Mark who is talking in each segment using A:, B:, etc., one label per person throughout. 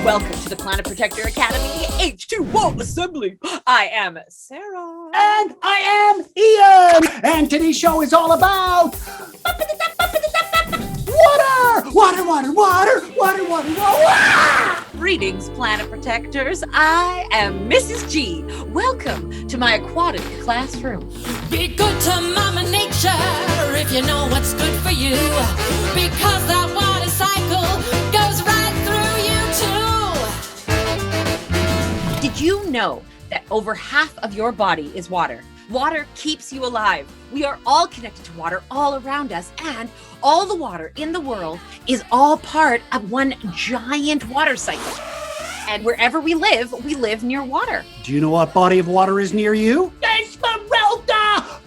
A: Welcome to the Planet Protector Academy H2O Assembly. I am Sarah.
B: And I am Ian. And today's show is all about water.
A: Greetings, Planet Protectors. I am Mrs. G. Welcome to my aquatic classroom.
C: Be good to Mama Nature if you know what's good for you, because that water cycle goes right through you too.
A: Did you know that over half of your body is water? Water keeps you alive. We are all connected to water all around us, and all the water in the world is all part of one giant water cycle. And wherever we live near water.
B: Do you know what body of water is near you? Esmeralda!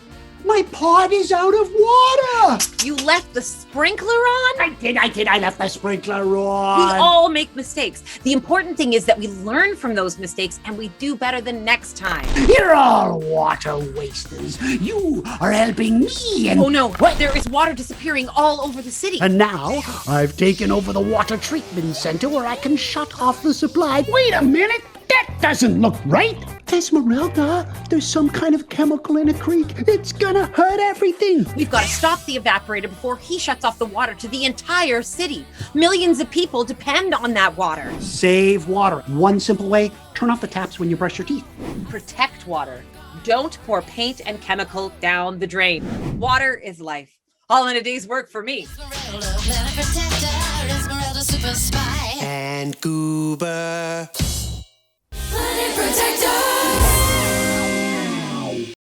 B: My pot is out of water.
A: You left the sprinkler on?
B: I did. I left the sprinkler
A: We
B: on.
A: all make mistakes. The important thing is that we learn from those mistakes and we do better the next time.
B: You're all water wasters. You are helping me and...
A: Oh no, there is water disappearing all over the city.
B: And now I've taken over the water treatment center where I can shut off the supply. Wait a minute. That doesn't look right. Esmeralda, there's some kind of chemical in a creek. It's gonna hurt everything.
A: We've got to stop the evaporator before he shuts off the water to the entire city. Millions of people depend on that water.
B: Save water. One simple way, turn off the taps when you brush your teeth.
A: Protect water. Don't pour paint and chemical down the drain. Water is life. All in a day's work for me.
C: Esmeralda, Planet Protector, Esmeralda, Super Spy.
B: And Goober.
C: Planet Protector.